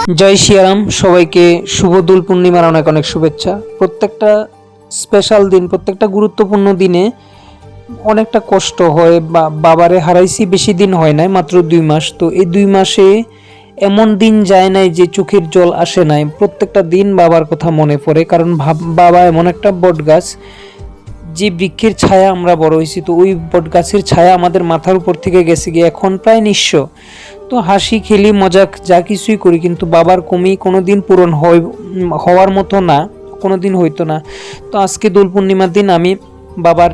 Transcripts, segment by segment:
জয় শ্রীরাম, সবাইকে শুভ দোল পূর্ণিমার অনেক অনেক শুভেচ্ছা। প্রত্যেকটা স্পেশাল দিন, প্রত্যেকটা গুরুত্বপূর্ণ দিনে অনেকটা কষ্ট হয়। বাবারে হারাইছি বেশি দিন হয় নাই, মাত্র 2 মাস। তো এই 2 মাসে এমন দিন যায় নাই যে চোখের জল আসে নাই। প্রত্যেকটা দিন বাবার কথা মনে পড়ে, কারণ বাবা এমন একটা বট গাছ, যে বৃক্ষের ছায়া আমরা বড় হয়েছি। তো ওই বট গাছের ছায়া আমাদের মাথার উপর থেকে গেছে গিয়ে এখন প্রায় নিঃস্ব। তো হাসি খেলি মজাক যা কিছুই করি, কিন্তু বাবার কমি কোনো দিন পূরণ হওয়ার মতো না, কোনো দিন হইতো না। তো আজকে দোল পূর্ণিমার দিন আমি বাবার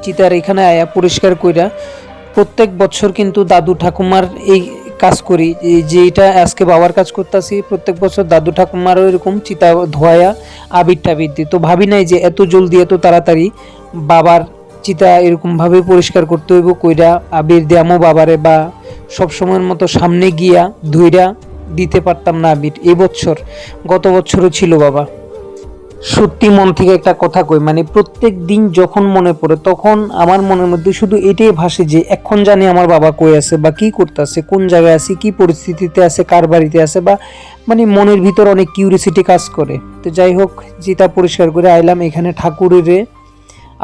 চিতার এখানে আয়া পরিষ্কার কইরা প্রত্যেক বছর কিন্তু দাদু ঠাকুমার এই কাজ করি, যে এটা আজকে বাবার কাজ করতেছি। প্রত্যেক বছর দাদু ঠাকুমারও এরকম চিতা ধোয়া আবির টাবির দিই। তো ভাবি নাই যে এত জলদি এত তাড়াতাড়ি বাবার চিতা এরকম ভাবে পরিষ্কার করতে হইব, কইরা আবির দিয়ামো বাবারে, বা সব সময়ের মতো সামনে গিয়া ধুইরা দিতে পারতাম না আবির। এবছর, গত বছরও ছিল বাবা। সত্যি মন থেকে একটা কথা কই, মানে প্রত্যেক দিন যখন মনে পড়ে তখন আমার মনের মধ্যে শুধু এটাই ভাসে যে এখন জানি আমার বাবা কই আছে, বা কি করতেছে, কোন জায়গায় আছে, কি পরিস্থিতিতে আছে, কার বাড়িতে আছে, বা মানে মনের ভিতর অনেক কিউরিসিটি কাজ করে। তো যাই হোক, চিতা পরিষ্কার করে আইলাম, এখানে ঠাকুরের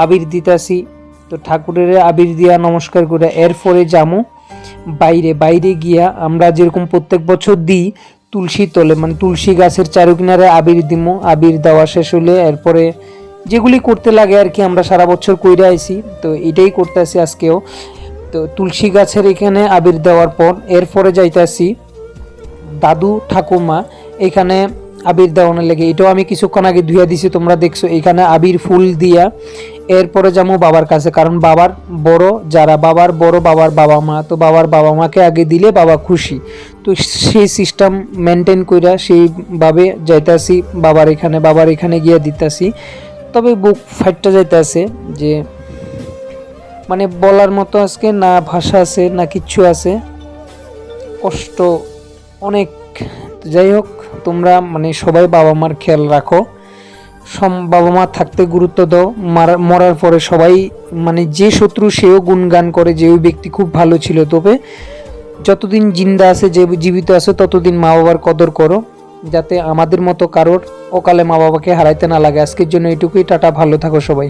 আবির দিতাছি। তো ঠাকুরের আবির দিয়া নমস্কার করে এরপরে যামু বাইরে। বাইরে গিয়া আমরা যেরকম প্রত্যেক বছর দিই তুলসী তলে, মানে তুলসী গাছের চারু কিনারে আবির দিমু। আবির দেওয়া শেষ হলে এরপরে যেগুলি করতে লাগে আর কি, আমরা সারা বছর কইরা আইছি, তো এটাই করতে আসি আজকেও। তো তুলসী গাছের এখানে আবির দেওয়ার পর এরপরে যাইতাছি দাদু ঠাকুমা এখানে আবির দেওয়ানোর লেগে। এটাও আমি কিছুক্ষণ আগে ধুইয়া দিছি, তোমরা দেখছো। এখানে আবির ফুল দিয়া এরপরে যাবো বাবার কাছে, কারণ বাবার বড় যারা, বাবার বড় বাবার বাবা মা। তো বাবার বাবা মাকে আগে দিলে বাবা খুশি। তো সেই সিস্টেম মেনটেন কইরা সেইভাবে যাইতাছি বাবার এখানে গিয়া দিতাছি। তবে বুক ফাইটটা যাইতাছে যে মানে বলার মতো আজকে না ভাষা আছে না কিচ্ছু আছে, কষ্ট অনেক। যাই হোক, তোমরা মানে সবাই বাবা মার খেয়াল রাখো, বাবা মা থাকতে গুরুত্ব দাও। মরার পরে সবাই মানে যে শত্রু সেও গুণগান করে যে ওই ব্যক্তি খুব ভালো ছিল। তবে যতদিন জিন্দা আছে, যে জীবিত আছে, ততদিন মা বাবার কদর করো, যাতে আমাদের মতো কারোর অকালে মা বাবাকে হারাইতে না লাগে। আজকের জন্য এটুকুই, টাটা, ভালো থাকো সবাই।